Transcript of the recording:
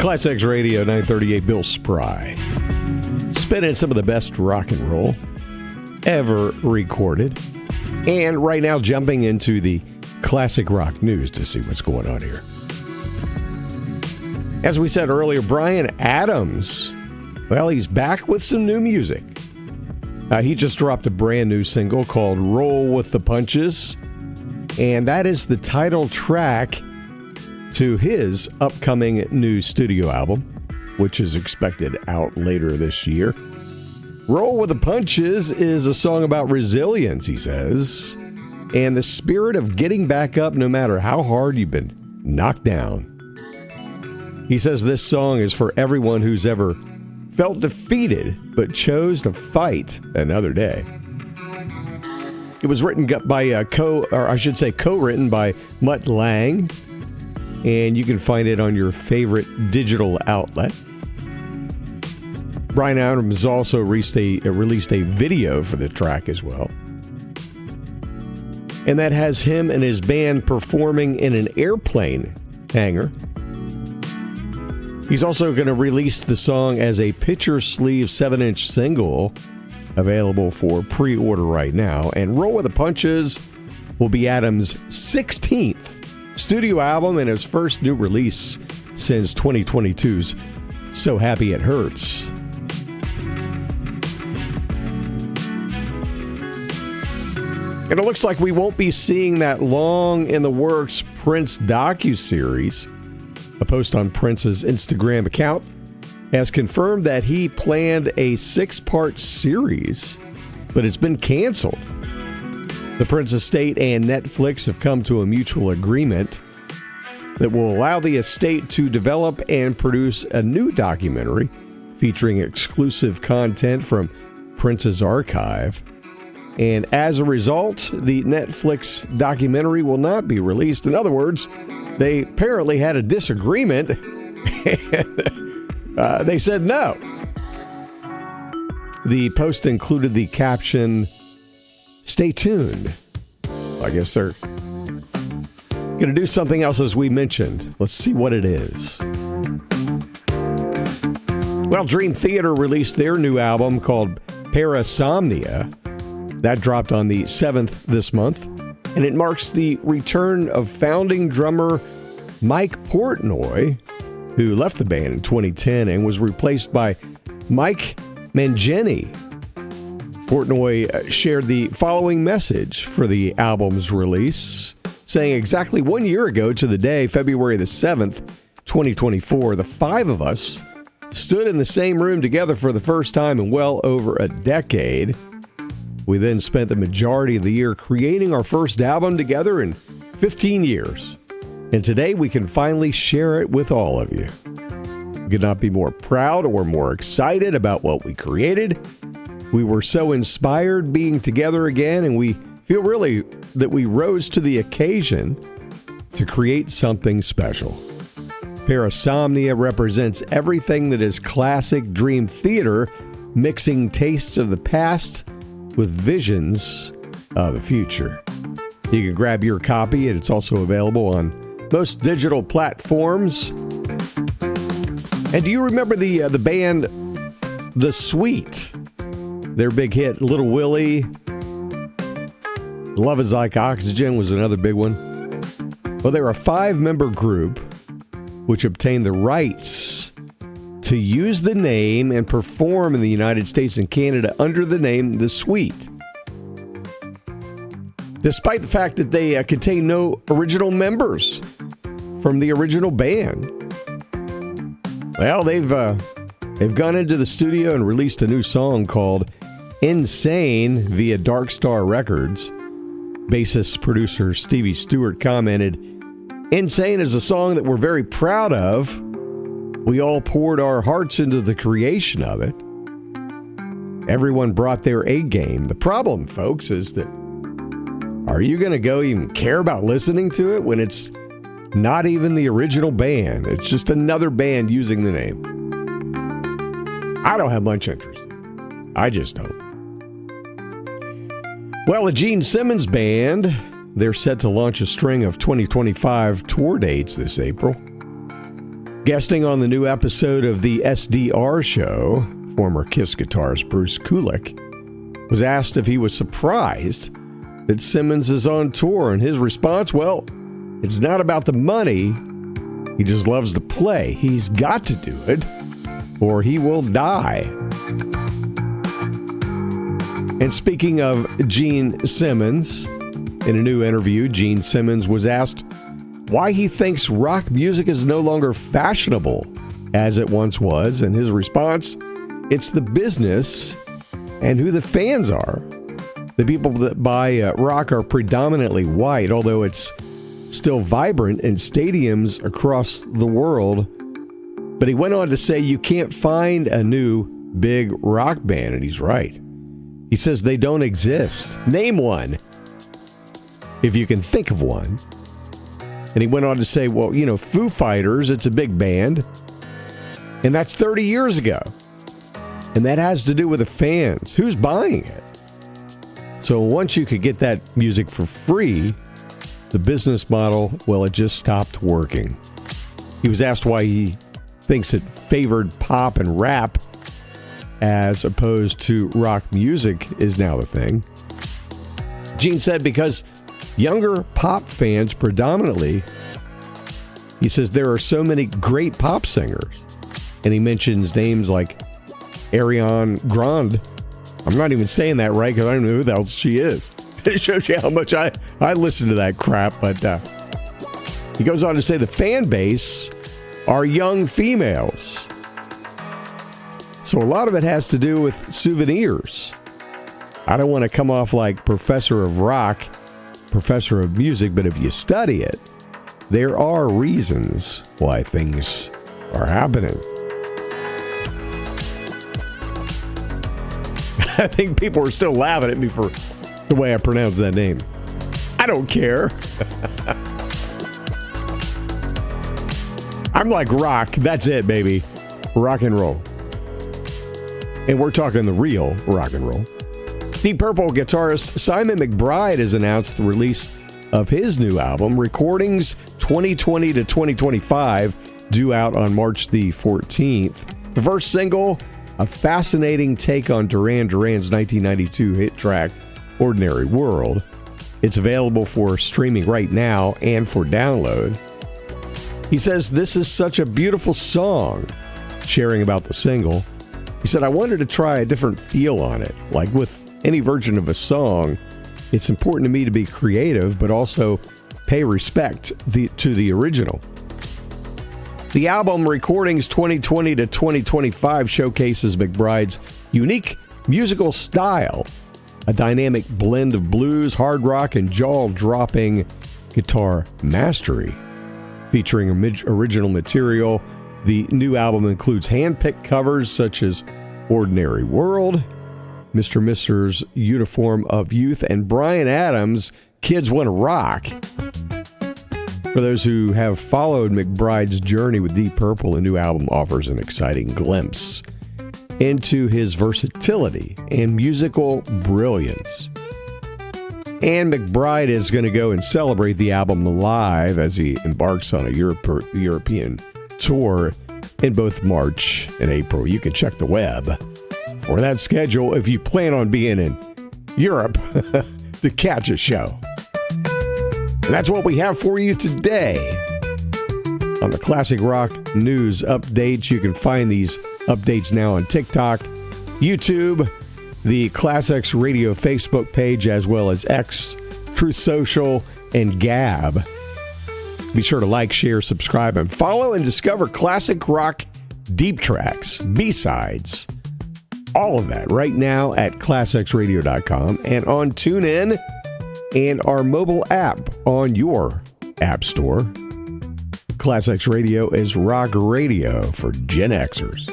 ClassX Radio 938, Bill Spry. Spinning some of the best rock and roll ever recorded. And right now, jumping into the classic rock news to see what's going on here. As we said earlier, Bryan Adams, well, he's back with some new music. He just dropped a brand new single called Roll with the Punches. And that is the title track to his upcoming new studio album, which is expected out later this year. Roll with the Punches is a song about resilience, he says, and the spirit of getting back up no matter how hard you've been knocked down. He says this song is for everyone who's ever felt defeated but chose to fight another day. It was written by co-written by Mutt Lange, and you can find it on your favorite digital outlet. Bryan Adams also released a video for the track as well. And that has him and his band performing in an airplane hangar. He's also going to release the song as a picture sleeve 7-inch single, available for pre-order right now. And Roll with the Punches will be Adams' 16th studio album and his first new release since 2022's So Happy It Hurts. And it looks like we won't be seeing that long in the works Prince docuseries. A post on Prince's Instagram account has confirmed that he planned a 6-part series, but it's been canceled. The Prince estate and Netflix have come to a mutual agreement that will allow the estate to develop and produce a new documentary featuring exclusive content from Prince's archive. And as a result, the Netflix documentary will not be released. In other words, they apparently had a disagreement and they said no. The post included the caption, "Stay tuned." I guess they're going to do something else, as we mentioned. Let's see what it is. Well, Dream Theater released their new album called Parasomnia. That dropped on the 7th this month, and it marks the return of founding drummer Mike Portnoy, who left the band in 2010 and was replaced by Mike Mangini. Portnoy shared the following message for the album's release, saying exactly 1 year ago to the day, February the 7th, 2024, the 5 of us stood in the same room together for the first time in well over a decade. We then spent the majority of the year creating our first album together in 15 years. And today we can finally share it with all of you. We could not be more proud or more excited about what we created. We were so inspired being together again, and we feel really that we rose to the occasion to create something special. Parasomnia represents everything that is classic Dream Theater, mixing tastes of the past with visions of the future. You can grab your copy, and it's also available on most digital platforms. And do you remember the band The Sweet? Their big hit, Little Willie. Love Is Like Oxygen was another big one. Well, they're a 5-member group which obtained the rights to use the name and perform in the United States and Canada under the name The Sweet. Despite the fact that they contain no original members from the original band. Well, they've gone into the studio and released a new song called Insane via Dark Star Records. Bassist producer Stevie Stewart commented, "Insane is a song that we're very proud of. We all poured our hearts into the creation of it. Everyone brought their A game. The problem, folks, is that are you going to go even care about listening to it when it's not even the original band? It's just another band using the name. I don't have much interest in it. I just don't." Well, the Gene Simmons Band, they're set to launch a string of 2025 tour dates this April. Guesting on the new episode of the SDR show, former Kiss guitarist Bruce Kulick was asked if he was surprised that Simmons is on tour, and his response, well, it's not about the money. He just loves to play. He's got to do it, or he will die. And speaking of Gene Simmons, in a new interview, Gene Simmons was asked why he thinks rock music is no longer fashionable as it once was, and his response, it's the business and who the fans are. The people that buy rock are predominantly white, although it's still vibrant in stadiums across the world. But he went on to say you can't find a new big rock band, and he's right. He says they don't exist. Name one, if you can think of one. And he went on to say, well, you know, Foo Fighters, it's a big band, and that's 30 years ago. And that has to do with the fans. Who's buying it? So once you could get that music for free, the business model, well, it just stopped working. He was asked why he thinks it favored pop and rap as opposed to rock music is now the thing. Gene said because younger pop fans predominantly, he says there are so many great pop singers. And he mentions names like Ariana Grande. I'm not even saying that right because I don't know who the hell she is. It shows you how much I listen to that crap. But he goes on to say the fan base are young females. So a lot of it has to do with souvenirs. I don't want to come off like professor of rock, professor of music, but if you study it, there are reasons why things are happening. I think people are still laughing at me for the way I pronounce that name. I don't care. I'm like rock. That's it, baby. Rock and roll. And we're talking the real rock and roll. Deep Purple guitarist Simon McBride has announced the release of his new album, Recordings 2020 to 2025, due out on March the 14th. The first single, a fascinating take on Duran Duran's 1992 hit track, Ordinary World. It's available for streaming right now and for download. He says, this is such a beautiful song, sharing about the single. He said, I wanted to try a different feel on it. Like with any version of a song, it's important to me to be creative, but also pay respect to the original. The album Recordings 2020 to 2025 showcases McBride's unique musical style, a dynamic blend of blues, hard rock, and jaw-dropping guitar mastery. Featuring original material, the new album includes hand-picked covers such as Ordinary World, Mr. Mister's Uniform of Youth, and Bryan Adams' Kids Wanna Rock. For those who have followed McBride's journey with Deep Purple, the new album offers an exciting glimpse into his versatility and musical brilliance. And McBride is going to go and celebrate the album live as he embarks on a European tour in both March and April. You can check the web for that schedule if you plan on being in Europe to catch a show. And that's what we have for you today on the Classic Rock News Updates. You can find these updates now on TikTok, YouTube, the ClassX Radio Facebook page, as well as X, Truth Social, and Gab. Be sure to like, share, subscribe, and follow and discover classic rock deep tracks, B-sides, all of that right now at ClassXRadio.com and on TuneIn and our mobile app on your app store. ClassX Radio is rock radio for Gen Xers.